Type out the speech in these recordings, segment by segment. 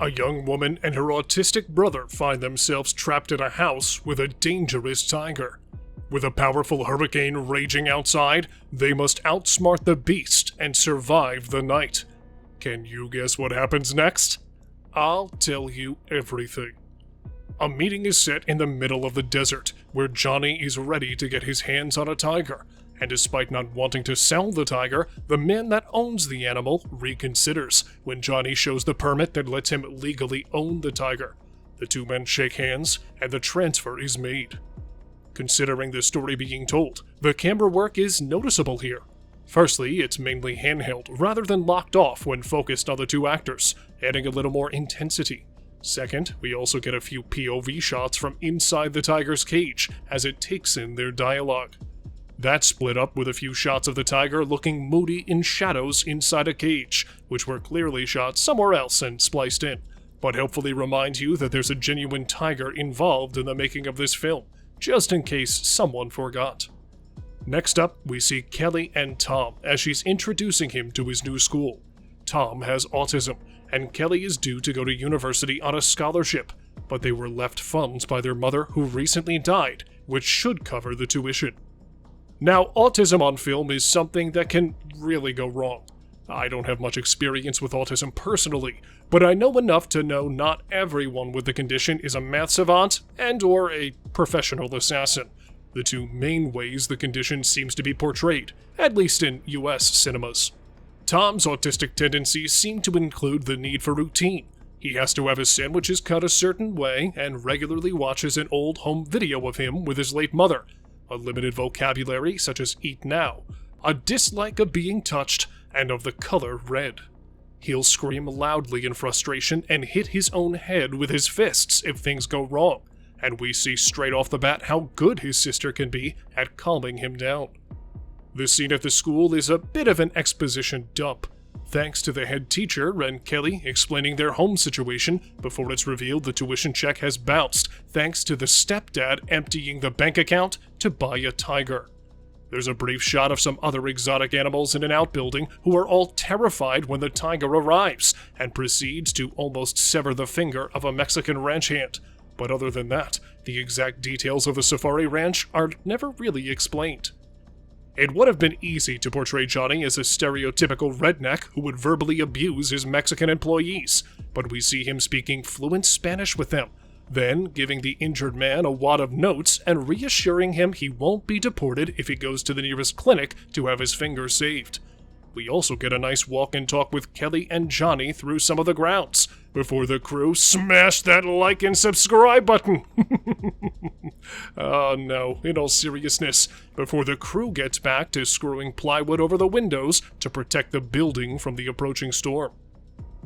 A young woman and her autistic brother find themselves trapped in a house with a dangerous tiger. With a powerful hurricane raging outside, they must outsmart the beast and survive the night. Can you guess what happens next? I'll tell you everything. A meeting is set in the middle of the desert, where Johnny is ready to get his hands on a tiger, and despite not wanting to sell the tiger, the man that owns the animal reconsiders when Johnny shows the permit that lets him legally own the tiger. The two men shake hands, and the transfer is made. Considering the story being told, the camera work is noticeable here. Firstly, it's mainly handheld rather than locked off when focused on the two actors, adding a little more intensity. Second, we also get a few POV shots from inside the tiger's cage as it takes in their dialogue. That's split up with a few shots of the tiger looking moody in shadows inside a cage, which were clearly shot somewhere else and spliced in, but helpfully remind you that there's a genuine tiger involved in the making of this film, just in case someone forgot. Next up, we see Kelly and Tom as she's introducing him to his new school. Tom has autism, and Kelly is due to go to university on a scholarship, but they were left funds by their mother who recently died, which should cover the tuition. Now, autism on film is something that can really go wrong. I don't have much experience with autism personally, but I know enough to know not everyone with the condition is a math savant and/or a professional assassin, the two main ways the condition seems to be portrayed, at least in US cinemas. Tom's autistic tendencies seem to include the need for routine. He has to have his sandwiches cut a certain way and regularly watches an old home video of him with his late mother, a limited vocabulary such as eat now, a dislike of being touched, and of the color red. He'll scream loudly in frustration and hit his own head with his fists if things go wrong, and we see straight off the bat how good his sister can be at calming him down. The scene at the school is a bit of an exposition dump, thanks to the head teacher and Kelly explaining their home situation before it's revealed the tuition check has bounced thanks to the stepdad emptying the bank account to buy a tiger. There's a brief shot of some other exotic animals in an outbuilding who are all terrified when the tiger arrives and proceeds to almost sever the finger of a Mexican ranch hand. But other than that, the exact details of the safari ranch are never really explained. It would have been easy to portray Johnny as a stereotypical redneck who would verbally abuse his Mexican employees, but we see him speaking fluent Spanish with them, then giving the injured man a wad of notes and reassuring him he won't be deported if he goes to the nearest clinic to have his finger saved. We also get a nice walk and talk with Kelly and Johnny through some of the grounds, before the crew smash that like and subscribe button. Oh no, in all seriousness, before the crew gets back to screwing plywood over the windows to protect the building from the approaching storm.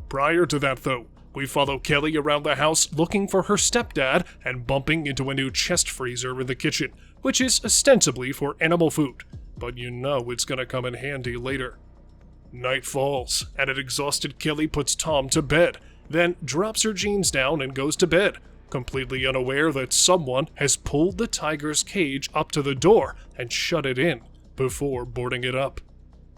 Prior to that though, we follow Kelly around the house looking for her stepdad and bumping into a new chest freezer in the kitchen, which is ostensibly for animal food, but you know it's gonna come in handy later. Night falls, and an exhausted Kelly puts Tom to bed, then drops her jeans down and goes to bed, completely unaware that someone has pulled the tiger's cage up to the door and shut it in before boarding it up.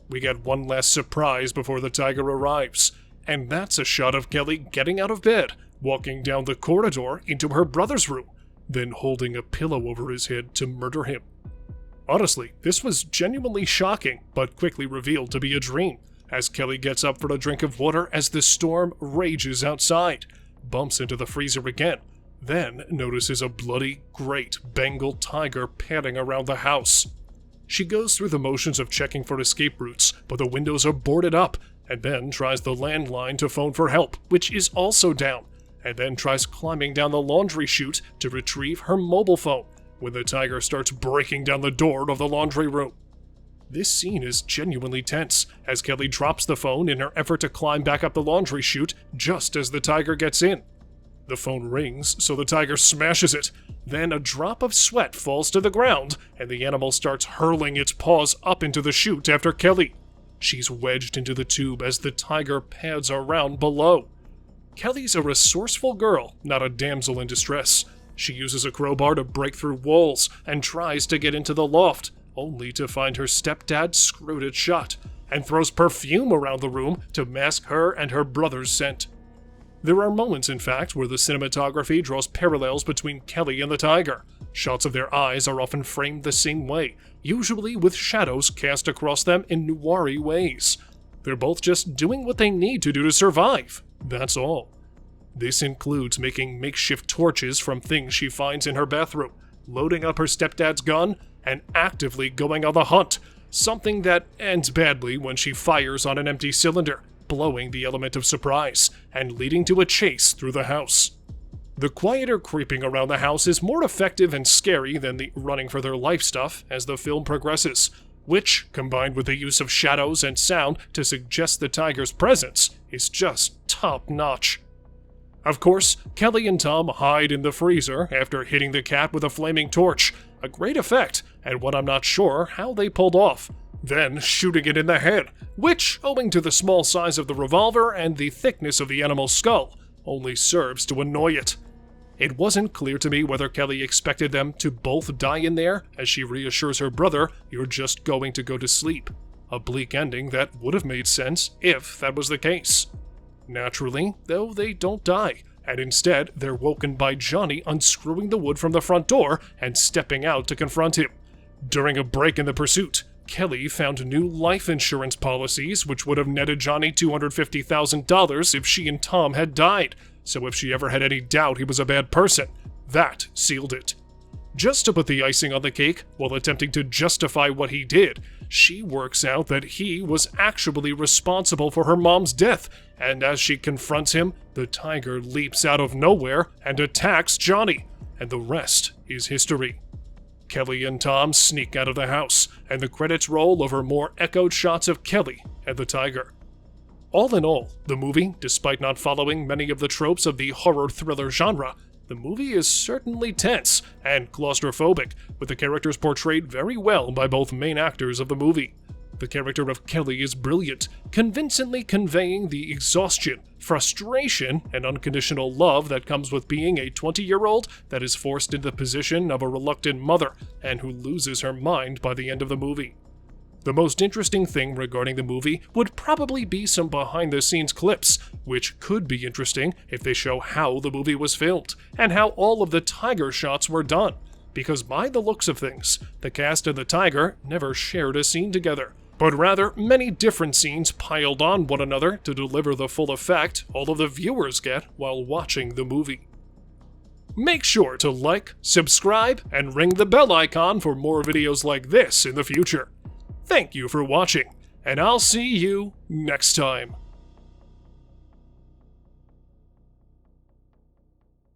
We get one last surprise before the tiger arrives, and that's a shot of Kelly getting out of bed, walking down the corridor into her brother's room, then holding a pillow over his head to murder him. Honestly, this was genuinely shocking, but quickly revealed to be a dream, as Kelly gets up for a drink of water as the storm rages outside, bumps into the freezer again, then notices a bloody, great Bengal tiger padding around the house. She goes through the motions of checking for escape routes, but the windows are boarded up, and then tries the landline to phone for help, which is also down, and then tries climbing down the laundry chute to retrieve her mobile phone, when the tiger starts breaking down the door of the laundry room. This scene is genuinely tense, as Kelly drops the phone in her effort to climb back up the laundry chute just as the tiger gets in. The phone rings, so the tiger smashes it. Then a drop of sweat falls to the ground, and the animal starts hurling its paws up into the chute after Kelly. She's wedged into the tube as the tiger pads around below. Kelly's a resourceful girl, not a damsel in distress. She uses a crowbar to break through walls and tries to get into the loft, only to find her stepdad screwed it shut, and throws perfume around the room to mask her and her brother's scent. There are moments, in fact, where the cinematography draws parallels between Kelly and the tiger. Shots of their eyes are often framed the same way, usually with shadows cast across them in noir-y ways. They're both just doing what they need to do to survive. That's all. This includes making makeshift torches from things she finds in her bathroom, loading up her stepdad's gun, and actively going on the hunt, something that ends badly when she fires on an empty cylinder, blowing the element of surprise, and leading to a chase through the house. The quieter creeping around the house is more effective and scary than the running for their life stuff as the film progresses, which, combined with the use of shadows and sound to suggest the tiger's presence, is just top-notch. Of course, Kelly and Tom hide in the freezer after hitting the cat with a flaming torch, a great effect, and one I'm not sure how they pulled off. Then shooting it in the head, which, owing to the small size of the revolver and the thickness of the animal's skull, only serves to annoy it. It wasn't clear to me whether Kelly expected them to both die in there, as she reassures her brother, "You're just going to go to sleep." A bleak ending that would have made sense if that was the case. Naturally, though, they don't die, and instead they're woken by Johnny unscrewing the wood from the front door and stepping out to confront him. During a break in the pursuit, Kelly found new life insurance policies which would have netted Johnny $250,000 if she and Tom had died, so if she ever had any doubt he was a bad person, that sealed it. Just to put the icing on the cake, while attempting to justify what he did, she works out that he was actually responsible for her mom's death, and as she confronts him, the tiger leaps out of nowhere and attacks Johnny, and the rest is history. Kelly and Tom sneak out of the house, and the credits roll over more echoed shots of Kelly and the tiger. All in all, the movie, despite not following many of the tropes of the horror thriller genre, the movie is certainly tense and claustrophobic, with the characters portrayed very well by both main actors of the movie. The character of Kelly is brilliant, convincingly conveying the exhaustion, frustration, and unconditional love that comes with being a 20-year-old that is forced into the position of a reluctant mother and who loses her mind by the end of the movie. The most interesting thing regarding the movie would probably be some behind-the-scenes clips, which could be interesting if they show how the movie was filmed, and how all of the tiger shots were done, because by the looks of things, the cast and the tiger never shared a scene together, but rather many different scenes piled on one another to deliver the full effect all of the viewers get while watching the movie. Make sure to like, subscribe, and ring the bell icon for more videos like this in the future. Thank you for watching, and I'll see you next time.